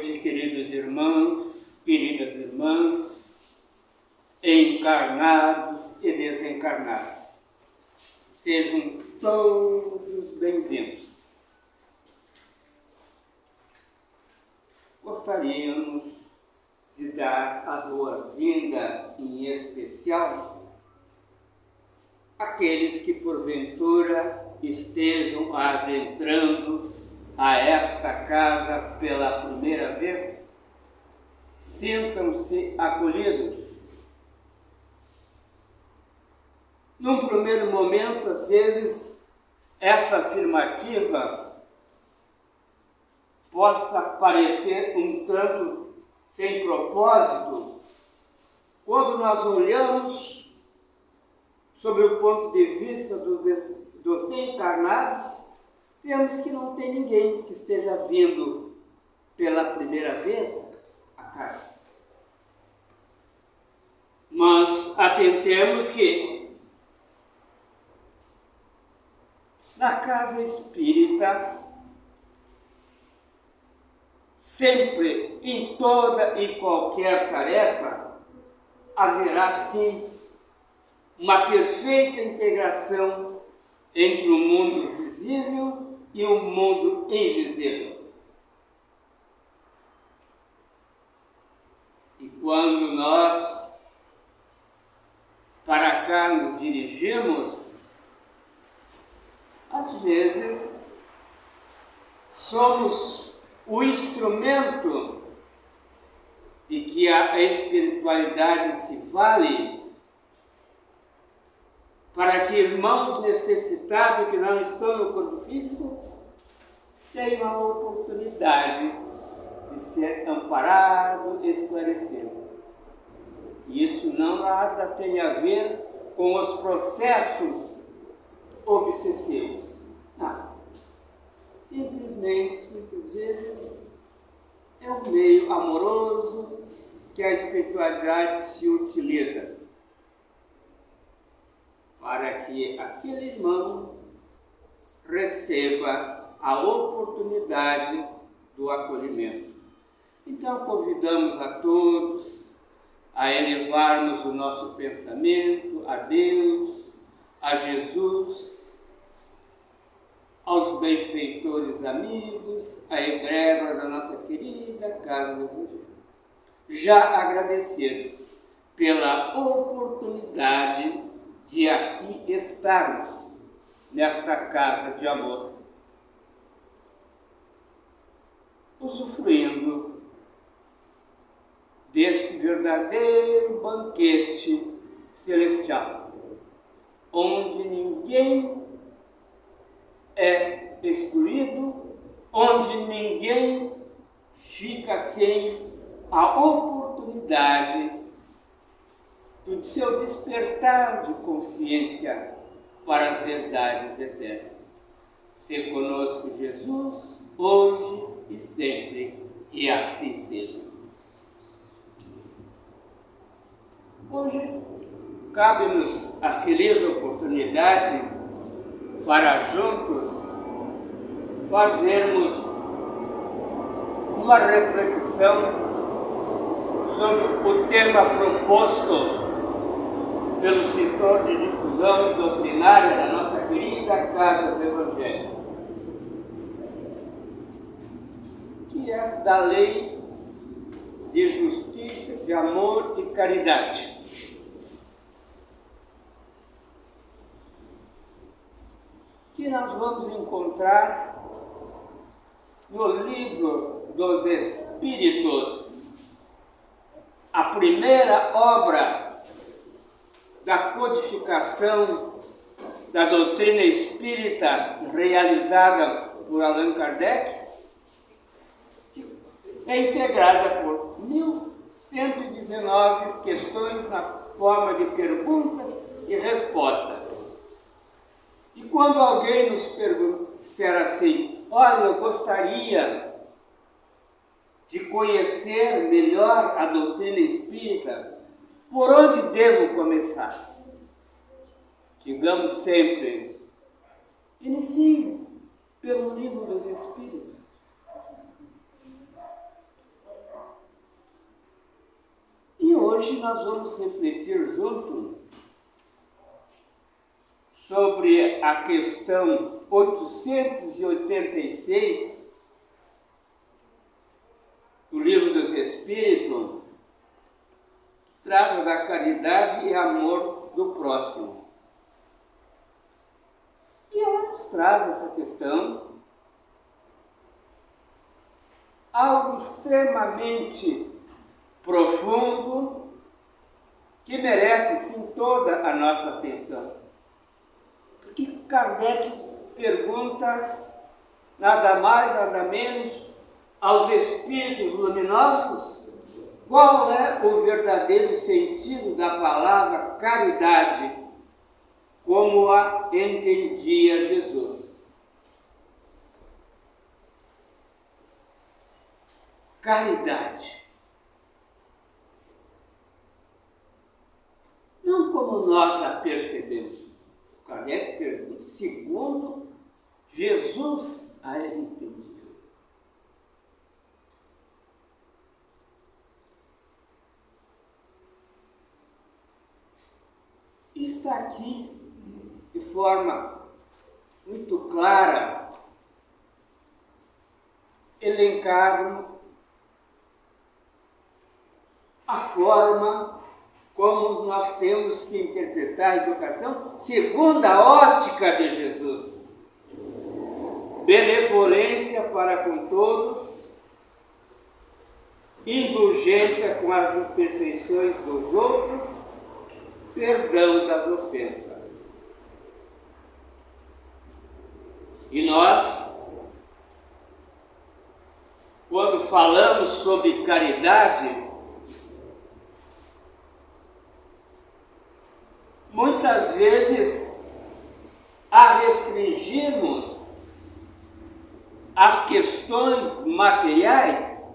noite, queridos irmãos, queridas irmãs, encarnados e desencarnados. Sejam todos bem-vindos. Gostaríamos de dar a boas-vindas em especial àqueles que porventura estejam adentrando a esta casa pela primeira vez. Sintam-se acolhidos. Num primeiro momento, às vezes, essa afirmativa possa parecer um tanto sem propósito quando nós olhamos sobre o ponto de vista dos encarnados. Temos que não tem ninguém que esteja vindo pela primeira vez à casa. Mas atentemos que na casa espírita, sempre, em toda e qualquer tarefa, haverá sim uma perfeita integração entre o mundo visível e o mundo invisível. E quando nós para cá nos dirigimos, às vezes somos o instrumento de que a espiritualidade se vale para que irmãos necessitados que não estão no corpo físico tenham a oportunidade de ser amparado, esclarecido. E isso não nada tem a ver com os processos obsessivos. Não. Simplesmente, muitas vezes, é um meio amoroso que a espiritualidade se utiliza para que aquele irmão receba a oportunidade do acolhimento. Então, convidamos a todos a elevarmos o nosso pensamento a Deus, a Jesus, aos benfeitores amigos, à egrégora da nossa querida Casa do Evangelho. Já agradecidos pela oportunidade de aqui estarmos nesta casa de amor, usufruindo desse verdadeiro banquete celestial, onde ninguém é excluído, onde ninguém fica sem a oportunidade do seu despertar de consciência para as verdades eternas. Se conosco Jesus, hoje e sempre, que assim seja. Hoje, cabe-nos a feliz oportunidade para juntos fazermos uma reflexão sobre o tema proposto pelo setor de difusão doutrinária da nossa querida Casa do Evangelho, que é da lei de justiça, de amor e caridade. Que nós vamos encontrar no Livro dos Espíritos, a primeira obra da codificação da doutrina espírita realizada por Allan Kardec, que é integrada por 1119 questões na forma de pergunta e resposta. E quando alguém nos disser assim: olha, eu gostaria de conhecer melhor a doutrina espírita, por onde devo começar? Digamos sempre: inicie pelo Livro dos Espíritos. Hoje nós vamos refletir junto sobre a questão 886 do Livro dos Espíritos, que trata da caridade e amor do próximo. E ela nos traz essa questão, algo extremamente profundo, que merece sim toda a nossa atenção. Porque Kardec pergunta nada mais, nada menos aos espíritos luminosos qual é o verdadeiro sentido da palavra caridade, como a entendia Jesus. Caridade. Não como nós a percebemos. Kardec pergunta, segundo Jesus a entendia. Está aqui de forma muito clara elencado a forma como nós temos que interpretar a educação segundo a ótica de Jesus. Benevolência para com todos, indulgência com as imperfeições dos outros, perdão das ofensas. E nós, quando falamos sobre caridade, muitas vezes a restringimos as questões materiais,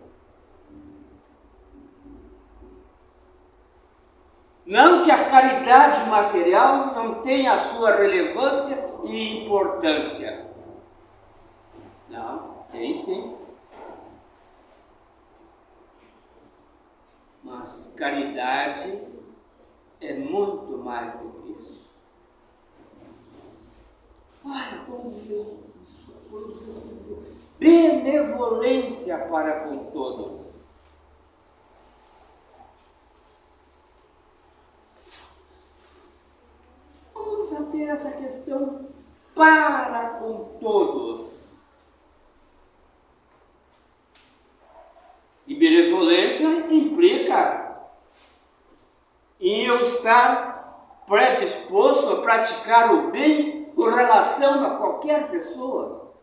não que a caridade material não tenha a sua relevância e importância. Não, tem sim. Mas caridade é muito mais do que isso. Olha como Jesus diz, benevolência para com todos. Vamos saber essa questão para com todos. E benevolência implica em eu estar predisposto a praticar o bem com relação a qualquer pessoa.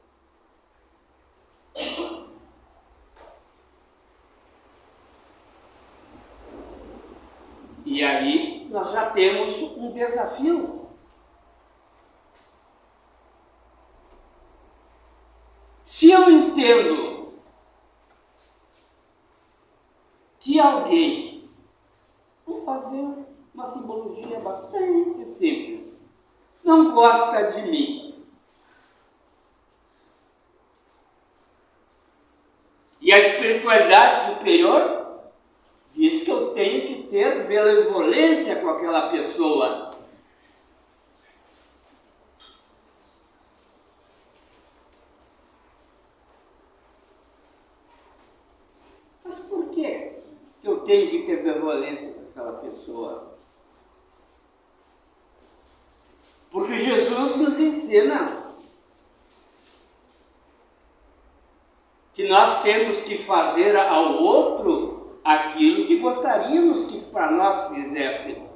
E aí nós já temos um desafio. Se eu entendo que alguém, vamos fazer uma simbologia bastante simples, não gosta de mim, e a espiritualidade superior diz que eu tenho que ter benevolência com aquela pessoa. Mas por que eu tenho que ter benevolência com aquela pessoa? Porque Jesus nos ensina que nós temos que fazer ao outro aquilo que gostaríamos que para nós fizessem.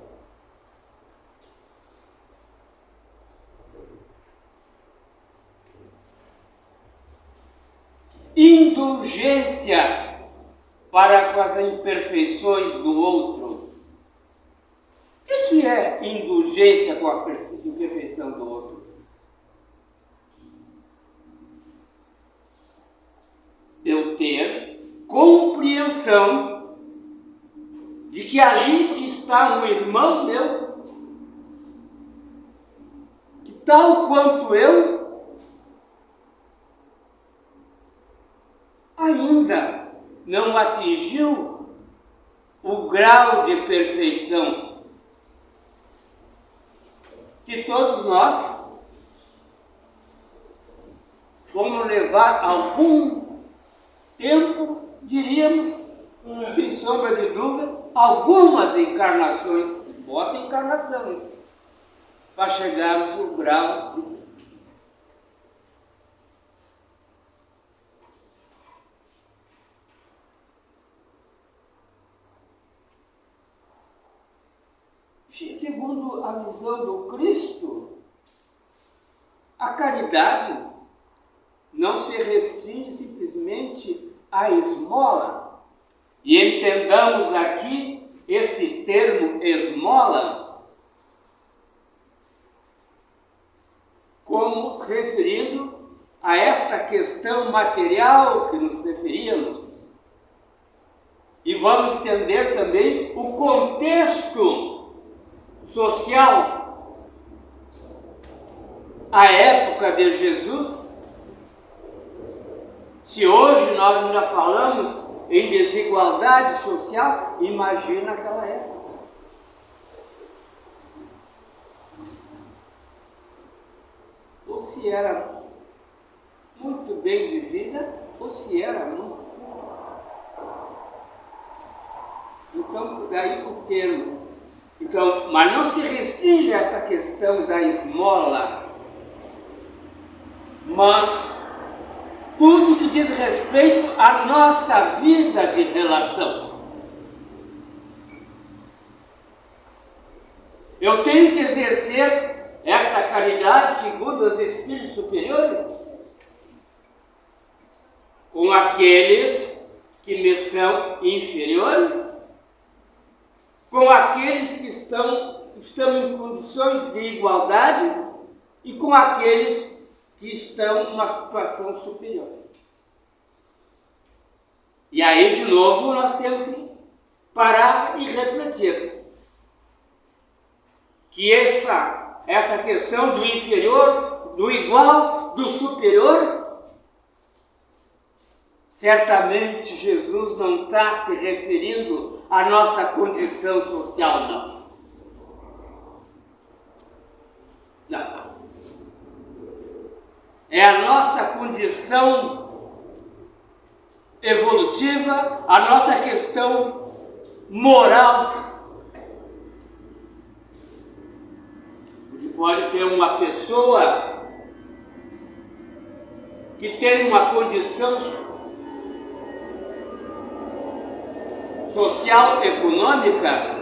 Indulgência para com as imperfeições do outro. O que é indulgência com a imperfeição do outro? Eu ter compreensão de que ali está um irmão meu, que tal quanto eu, ainda não atingiu o grau de perfeição que todos nós vamos levar algum tempo, diríamos, sem sombra de dúvida, algumas encarnações, bota encarnação, para chegarmos no grau de segundo a visão do Cristo, a caridade não se restringe simplesmente à esmola. E entendamos aqui esse termo esmola como referindo a esta questão material que nos referíamos. E vamos entender também o contexto social, a época de Jesus. Se hoje nós ainda falamos em desigualdade social, imagina aquela época. Ou se era muito bem de vida, ou se era muito. Então, daí o termo. Então, mas não se restringe a essa questão da esmola, mas tudo que diz respeito à nossa vida de relação. Eu tenho que exercer essa caridade segundo os espíritos superiores com aqueles que me são inferiores, com aqueles que estão em condições de igualdade e com aqueles que estão numa situação superior. E aí, de novo, nós temos que parar e refletir que essa questão do inferior, do igual, do superior, certamente Jesus não está se referindo à nossa condição social, não. Não. É a nossa condição evolutiva, a nossa questão moral. Porque pode ter uma pessoa que tem uma condição social, econômica,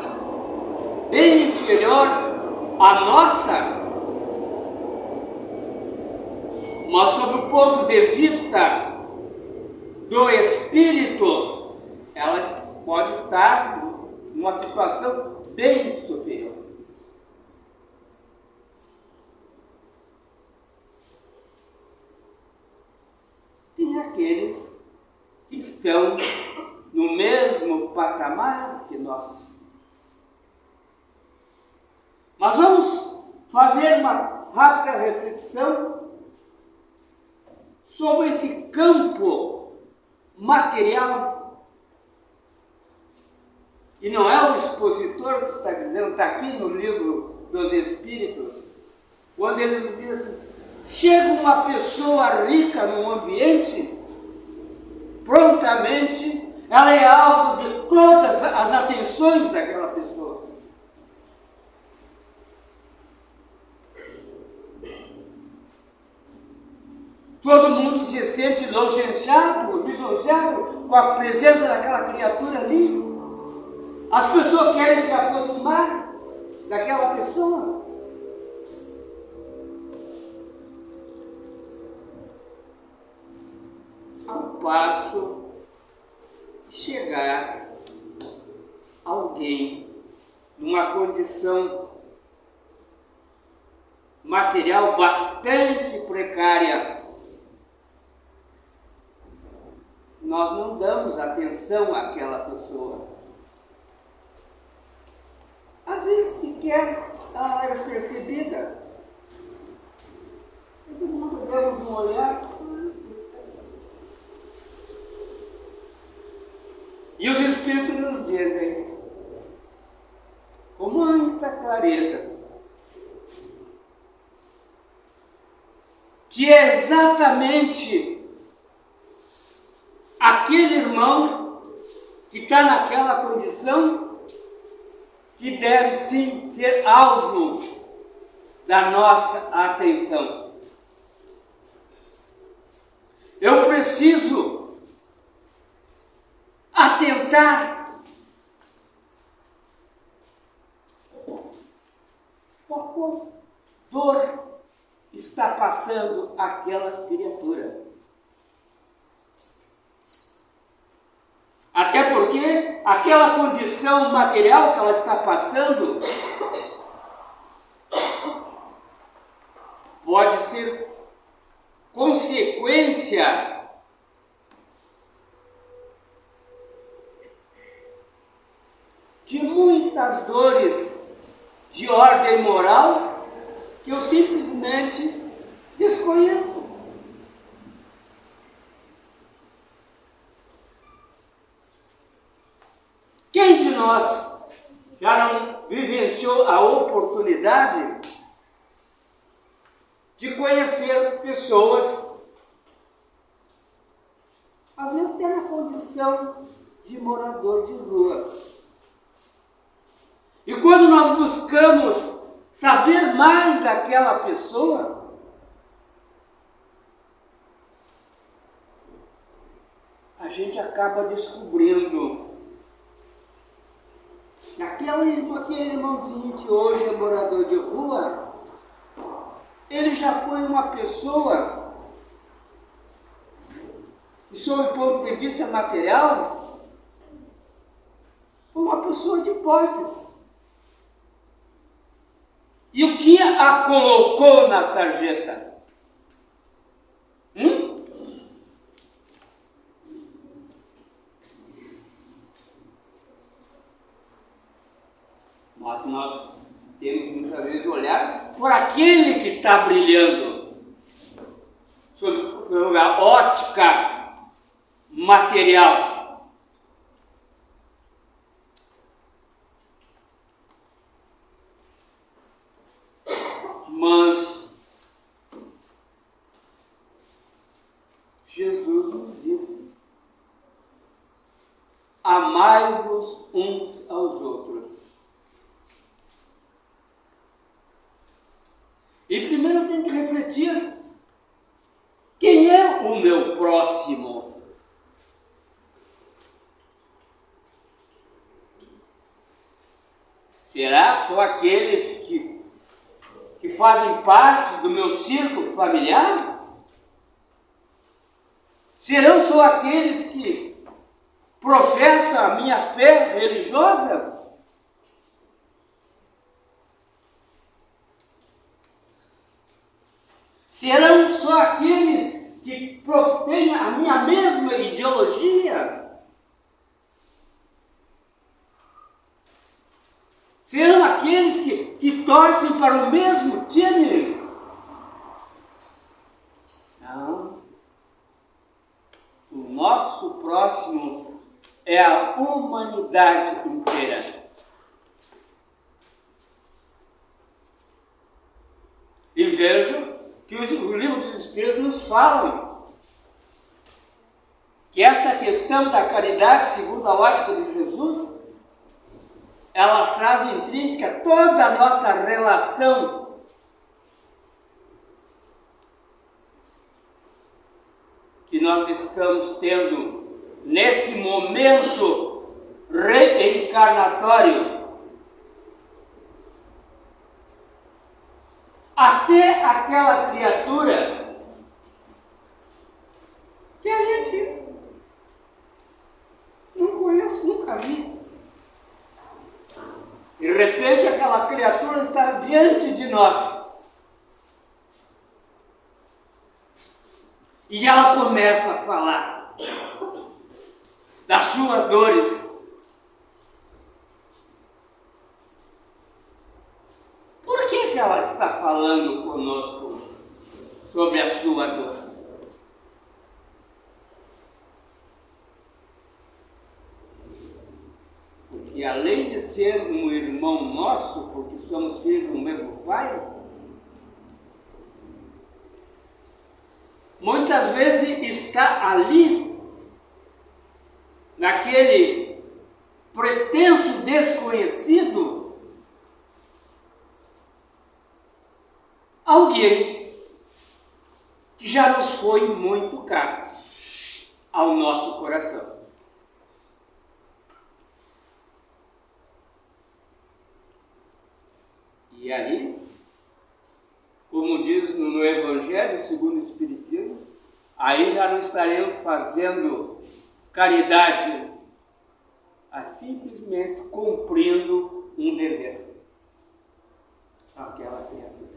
bem inferior à nossa, mas sob o ponto de vista do espírito, ela pode estar numa situação bem superior. Tem aqueles que estão no mesmo patamar que nós. Mas vamos fazer uma rápida reflexão sobre esse campo material. E não é o expositor que está dizendo, está aqui no livro dos Espíritos, quando eles dizem assim, chega uma pessoa rica num ambiente, prontamente ela é alvo de todas as atenções daquela pessoa. Todo mundo se sente lisonjeado com a presença daquela criatura ali. As pessoas querem se aproximar daquela pessoa. Ao passo de chegar alguém numa condição material bastante precária, nós não damos atenção àquela pessoa. Às vezes sequer ela era percebida. Todo mundo deu um olhar. E os Espíritos nos dizem, delicadeza, que é exatamente aquele irmão que está naquela condição que deve sim ser alvo da nossa atenção. Eu preciso atentar qual dor está passando aquela criatura. Até porque aquela condição material que ela está passando pode ser consequência de muitas dores de ordem moral que eu simplesmente desconheço. Quem de nós já não vivenciou a oportunidade de conhecer pessoas, às vezes até na condição de morador de rua? E quando nós buscamos saber mais daquela pessoa, a gente acaba descobrindo que aquele irmãozinho que hoje é morador de rua, ele já foi uma pessoa que, sob o ponto de vista material, foi uma pessoa de posses. E o que a colocou na sarjeta? Mas nós temos muitas vezes olhar por aquele que está brilhando, sob a ótica material. Mas Jesus nos diz: amai-vos uns aos outros. E primeiro eu tenho que refletir: quem é o meu próximo? Será só aqueles que fazem parte do meu círculo familiar? Serão só aqueles que professam a minha fé religiosa? Serão só aqueles que têm a minha mesma ideologia? Serão aqueles que torcem para o mesmo time? Não. O nosso próximo é a humanidade inteira. E vejo que o livro dos Espíritos nos fala que esta questão da caridade, segundo a ótica de Jesus, ela traz intrínseca toda a nossa relação que nós estamos tendo nesse momento reencarnatório. Até aquela criatura que a gente não conhece, nunca vi. De repente aquela criatura está diante de nós. E ela começa a falar das suas dores. Por que ela está falando conosco sobre a sua dor? Porque que além de ser um irmão nosso, porque somos filhos do mesmo Pai, muitas vezes está ali, naquele pretenso desconhecido, alguém que já nos foi muito caro ao nosso coração. E aí, como diz no Evangelho segundo o Espiritismo, aí já não estaremos fazendo caridade, a simplesmente cumprindo um dever àquela criatura.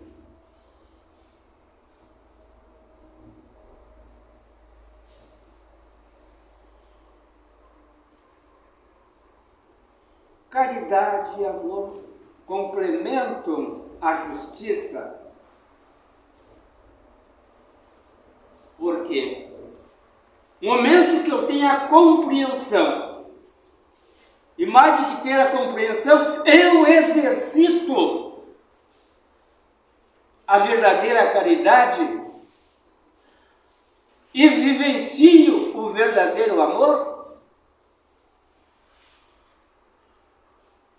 Caridade e amor complementam a justiça. Por quê? No momento que eu tenho a compreensão, e mais do que ter a compreensão, eu exercito a verdadeira caridade e vivencio o verdadeiro amor,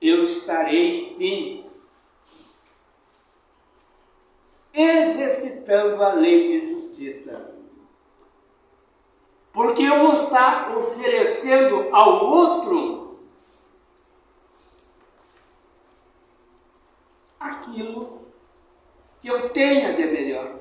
eu estarei, sim, exercitando a lei de justiça. Porque eu vou estar oferecendo ao outro aquilo que eu tenha de melhor.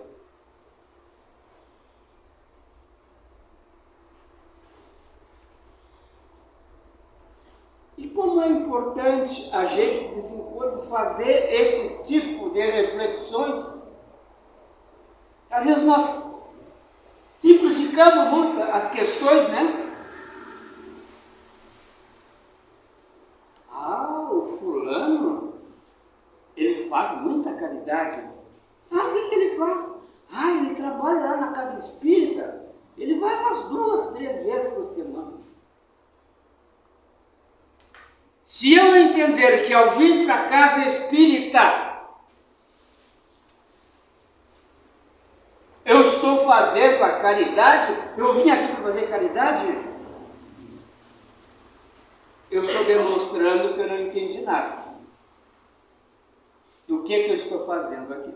E como é importante a gente, de vez em quando, fazer esses tipos de reflexões. Às vezes nós simplificamos muito as questões, né? Ah, o fulano, ele faz muita caridade. Ah, o que ele faz? Ah, ele trabalha lá na casa espírita. Ele vai umas 2, 3 vezes por semana. Se eu entender que ao vir para a casa espírita, eu estou fazendo a caridade, eu vim aqui para fazer caridade, eu estou demonstrando que eu não entendi nada do que eu estou fazendo aqui.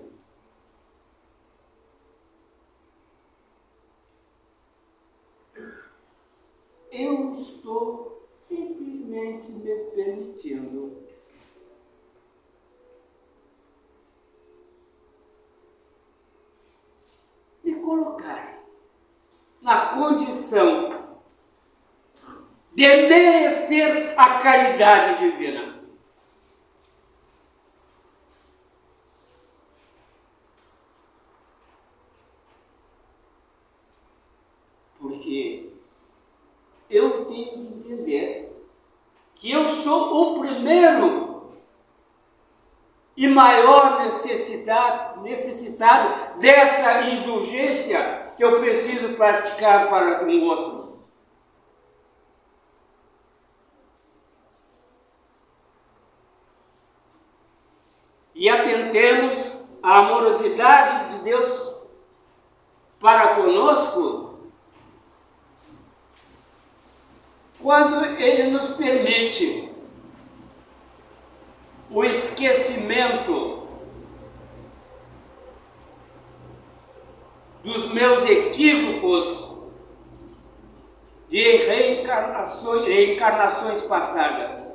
Eu estou simplesmente me permitindo me colocar na condição de merecer a caridade divina. Porque eu tenho que entender que eu sou o primeiro e maior necessitado dessa indulgência que eu preciso praticar para com o outro. E atentemos à amorosidade de Deus para conosco quando Ele nos permite o esquecimento dos meus equívocos de reencarnações passadas.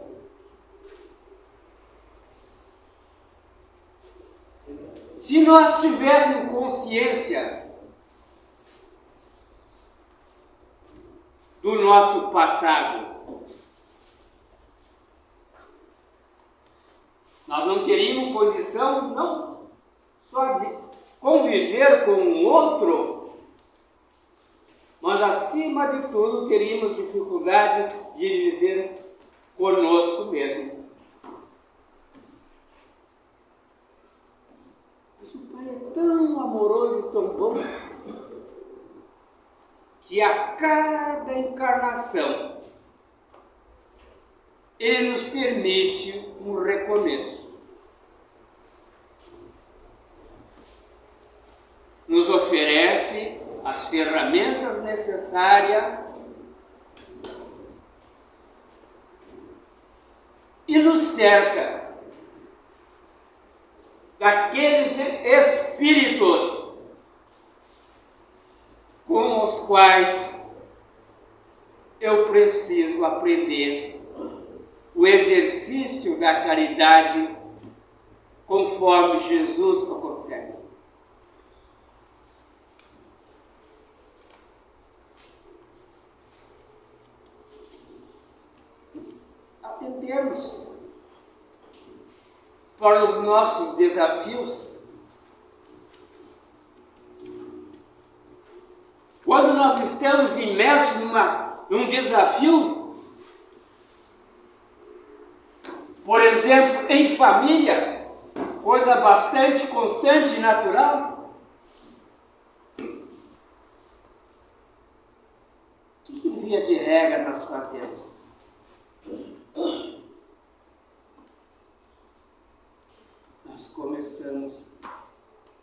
Se nós tivéssemos consciência do nosso passado, nós não teríamos condição não só de conviver com o outro, mas acima de tudo teríamos dificuldade de viver conosco mesmo. Mas o Pai é tão amoroso e tão bom que a cada encarnação ele nos permite um recomeço. Nos oferece as ferramentas necessárias e nos cerca daqueles espíritos com os quais eu preciso aprender o exercício da caridade conforme Jesus o consegue. Atendemos para os nossos desafios. Quando nós estamos imersos num desafio, por exemplo, em família, coisa bastante constante e natural, o que via de regra nós fazemos? Nós começamos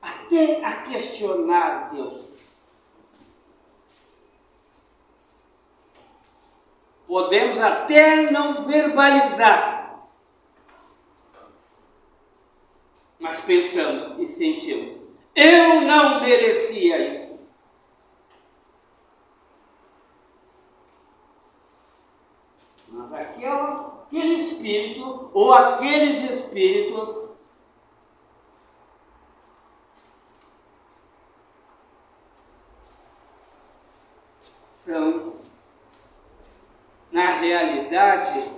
até a questionar Deus. Podemos até não verbalizar, mas pensamos e sentimos: eu não merecia isso. Mas aquele espírito ou aqueles espíritos são, na realidade,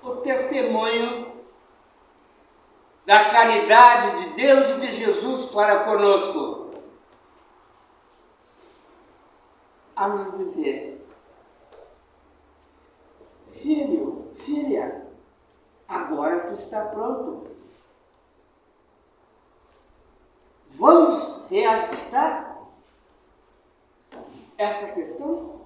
o testemunho da caridade de Deus e de Jesus para conosco, a nos dizer: filho, filha, agora tu está pronto. Vamos reajustar essa questão?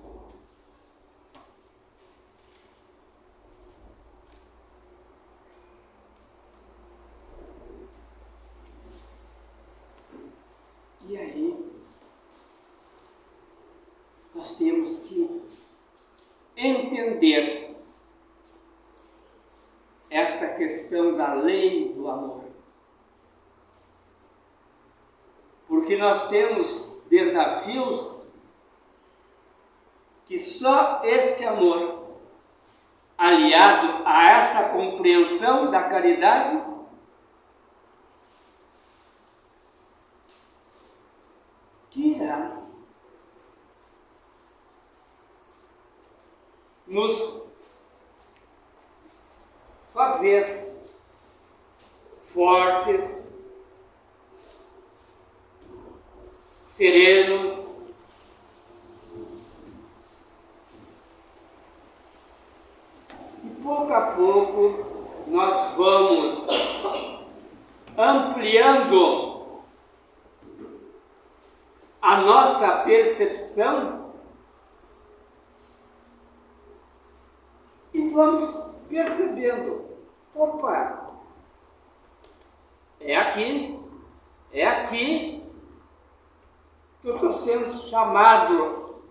E aí, nós temos que entender esta questão da lei do amor. Porque nós temos desafios que só este amor, aliado a essa compreensão da caridade, que irá nos fazer fortes, serenos, e pouco a pouco nós vamos ampliando a nossa percepção e vamos percebendo: opa, é aqui que eu estou sendo chamado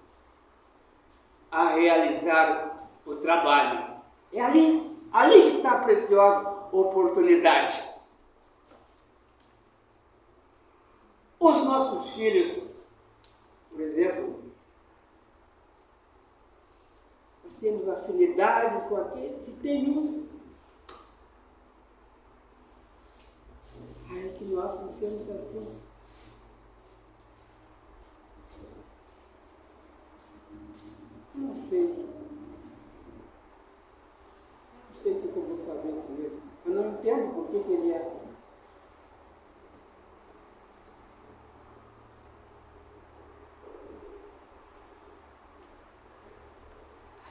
a realizar o trabalho. É ali que está a preciosa oportunidade. Os nossos filhos, por exemplo, nós temos afinidades com aqueles, se tem um, aí que nós dissemos assim: não sei o que eu vou fazer com ele. Eu não entendo por que ele é assim.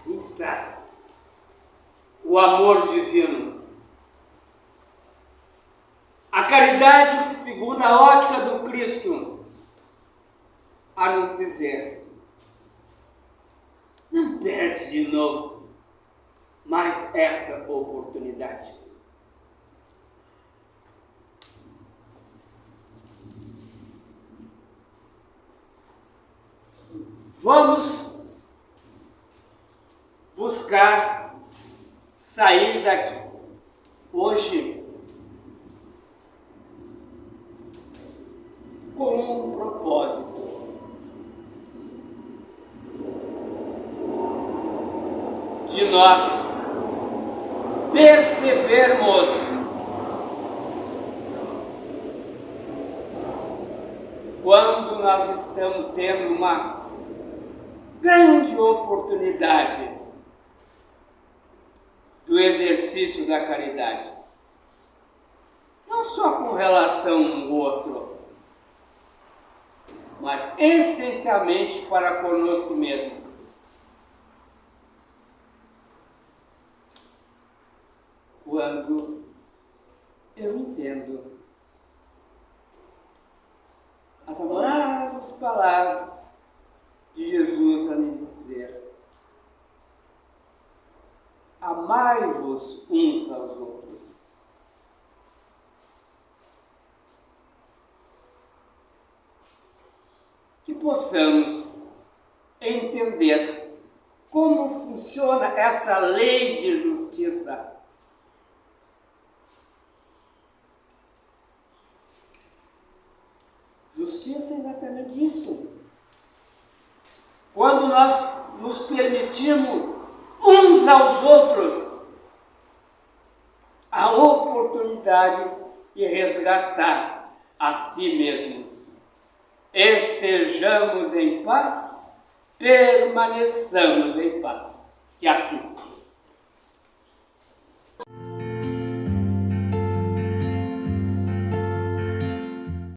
Aí está o amor divino. A caridade, segundo a ótica do Cristo, a nos dizer: perde de novo mais essa oportunidade. Vamos buscar sair daqui hoje com um propósito. De nós percebermos quando nós estamos tendo uma grande oportunidade do exercício da caridade, não só com relação um ao outro, mas essencialmente para conosco mesmo. Quando eu entendo as adoráveis palavras de Jesus a me dizer: amai-vos uns aos outros. Que possamos entender como funciona essa lei de justiça. Justiça é exatamente isso. Quando nós nos permitimos uns aos outros a oportunidade de resgatar a si mesmo. Estejamos em paz, permaneçamos em paz. Que assim seja.